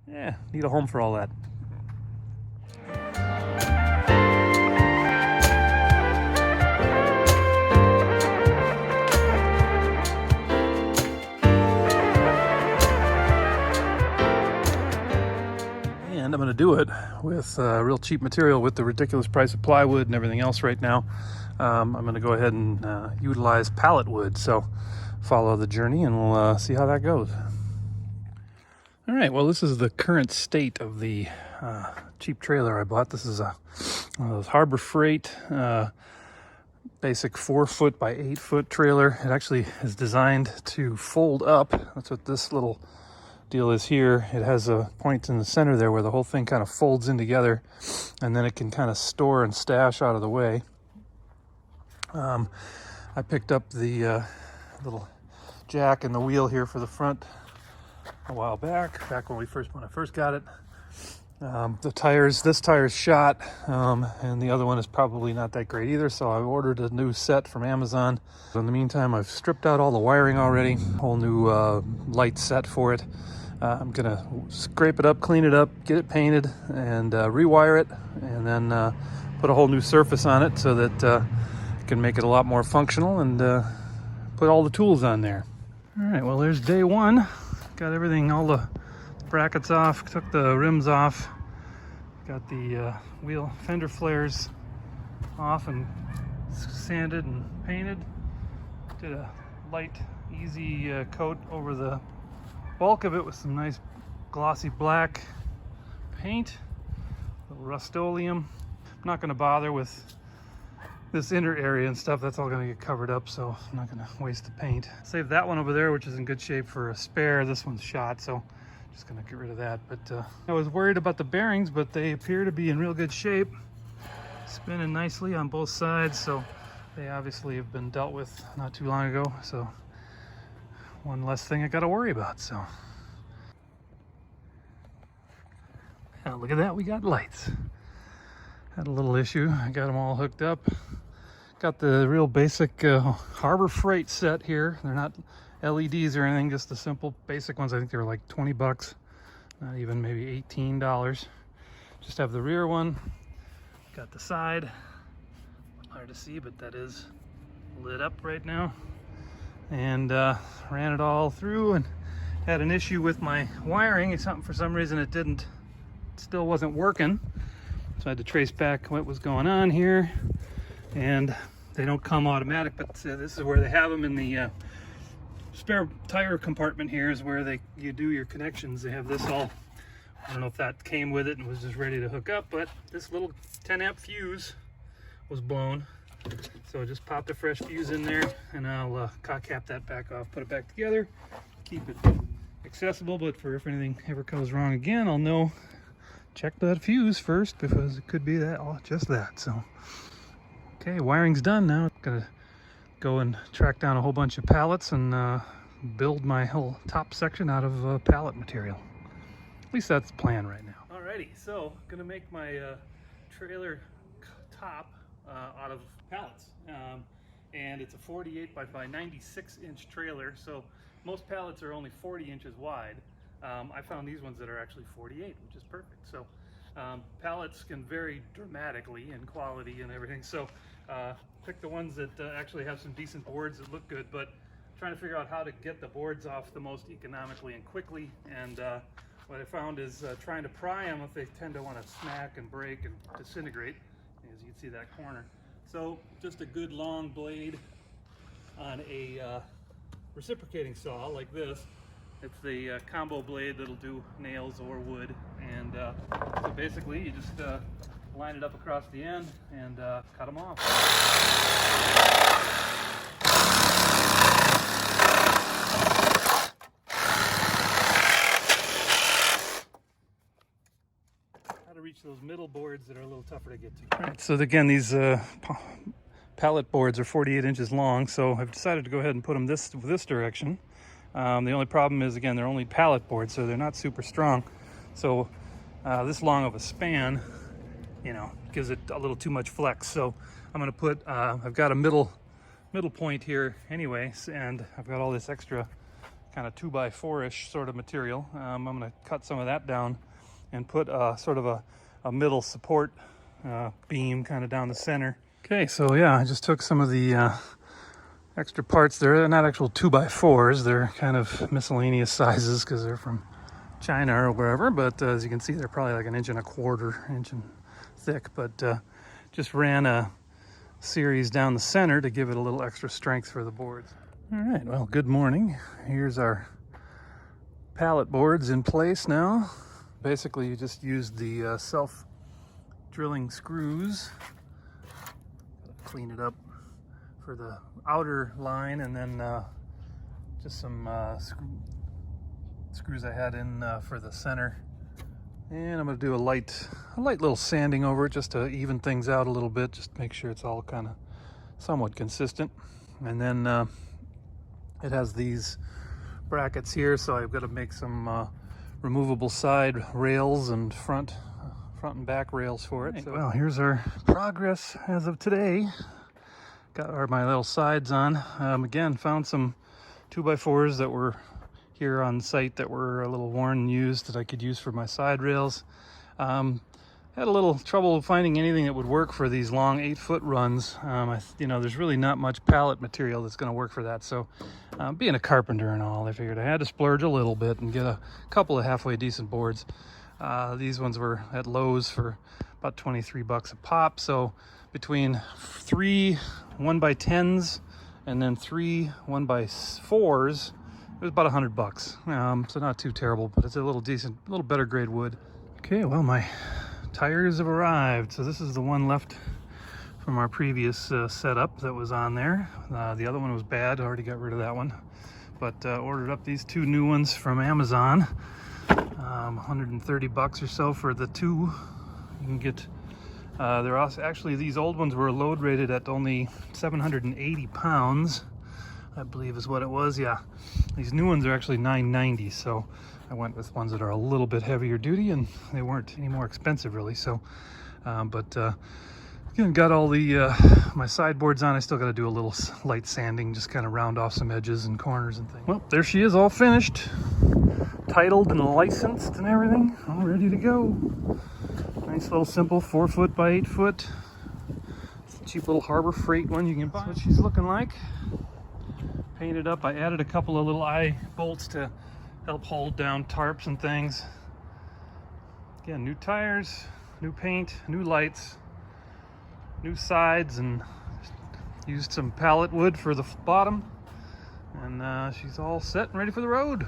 yeah, need a home for all that. And I'm going to do it with real cheap material with the ridiculous price of plywood and everything else right now. I'm going to go ahead and utilize pallet wood. So follow the journey and we'll see how that goes. All right, well, this is the current state of the cheap trailer I bought. This is one of those Harbor Freight basic 4-foot by 8-foot trailer. It actually is designed to fold up. That's what this little deal is here. It has a point in the center there where the whole thing kind of folds in together, and then it can kind of store and stash out of the way. I picked up the little jack and the wheel here for the front a while back when I first got it. The tires, this tire's shot, and the other one is probably not that great either, so I ordered a new set from Amazon. In the meantime, I've stripped out all the wiring already, whole new light set for it. I'm gonna scrape it up, clean it up, get it painted, and rewire it, and then put a whole new surface on it so that I can make it a lot more functional and put all the tools on there. All right, well, there's day one. Got everything, all the brackets off, took the rims off, got the wheel fender flares off and sanded and painted. Did a light, easy coat over the bulk of it with some nice glossy black paint, a little Rust-Oleum. I'm not going to bother with this inner area and stuff. That's all going to get covered up, so I'm not going to waste the paint. Save that one over there, which is in good shape, for a spare. This one's shot, so just going to get rid of that. But I was worried about the bearings, but they appear to be in real good shape, spinning nicely on both sides, so they obviously have been dealt with not too long ago. So one less thing I got to worry about. So now look at that, we got lights. Had a little issue. I got them all hooked up. Got the real basic Harbor Freight set here. They're not LEDs or anything, just the simple basic ones. I think they were like 20 bucks, not even, maybe $18. Just have the rear one. Got the side. Hard to see, but that is lit up right now. And ran it all through and had an issue with my wiring. For some reason it still wasn't working. So I had to trace back what was going on here, and they don't come automatic, but this is where they have them in the spare tire compartment. Here is where you do your connections. They have this all, I don't know if that came with it and was just ready to hook up, but this little 10 amp fuse was blown. So I just popped a fresh fuse in there, and I'll cap that back off, put it back together, keep it accessible, but for if anything ever goes wrong again, I'll know. Check that fuse first, because it could be that, just that. So okay, wiring's done now. Gotta go and track down a whole bunch of pallets and build my whole top section out of pallet material. At least that's the plan right now. Alrighty, so gonna make my trailer top out of pallets, and it's a 48 by 96 inch trailer. So most pallets are only 40 inches wide. I found these ones that are actually 48, which is perfect. So pallets can vary dramatically in quality and everything. So pick the ones that actually have some decent boards that look good, but trying to figure out how to get the boards off the most economically and quickly. And what I found is trying to pry them, if they tend to want to smack and break and disintegrate, as you can see that corner. So just a good long blade on a reciprocating saw like this. It's the combo blade that'll do nails or wood, and so basically you just line it up across the end and cut them off. How to reach those middle boards that are a little tougher to get to. All right, so again, these pallet boards are 48 inches long, so I've decided to go ahead and put them this direction. The only problem is, again, they're only pallet boards, so they're not super strong. So this long of a span, gives it a little too much flex. So I'm going to put, I've got a middle point here anyways, and I've got all this extra kind of 2x4-ish sort of material. I'm going to cut some of that down and put sort of a middle support beam kind of down the center. Okay, so yeah, I just took some of the extra parts. They're not actual 2x4s. They're kind of miscellaneous sizes because they're from China or wherever. But as you can see, they're probably like 1.25 inch thick. But just ran a series down the center to give it a little extra strength for the boards. All right, well, good morning. Here's our pallet boards in place now. Basically, you just use the self-drilling screws. Clean it up for the outer line, and then just some screws I had in for the center. And I'm going to do a light little sanding over it just to even things out a little bit, just make sure it's all kind of somewhat consistent. And then it has these brackets here, so I've got to make some removable side rails and front and back rails for it. So, well, here's our progress as of today. Got my little sides on. Again, found some 2x4s that were here on site that were a little worn and used that I could use for my side rails. Had a little trouble finding anything that would work for these long 8-foot runs. There's really not much pallet material that's going to work for that. So being a carpenter and all, I figured I had to splurge a little bit and get a couple of halfway decent boards. These ones were at Lowe's for about 23 bucks a pop. So between 3 1x10s and then 3 1x4s, it was about 100 bucks. So not too terrible, but it's a little decent, a little better grade wood. Okay, well, my tires have arrived. So this is the one left from our previous setup that was on there. The other one was bad. I already got rid of that one. But ordered up these 2 new ones from Amazon. 130 bucks or so for the 2. You can get, they're also, actually these old ones were load rated at only 780 pounds, I believe is what it was. Yeah, these new ones are actually 990, so I went with ones that are a little bit heavier duty, and they weren't any more expensive really. So again, got all the my sideboards on. I still got to do a little light sanding, just kind of round off some edges and corners and things. Well, there she is, all finished, titled and licensed and everything, all ready to go. Nice little simple 4-foot by 8-foot. It's a cheap little Harbor Freight one you can buy. That's what she's looking like. Painted up. I added a couple of little eye bolts to help hold down tarps and things. Again, new tires, new paint, new lights, new sides, and used some pallet wood for the bottom. And she's all set and ready for the road.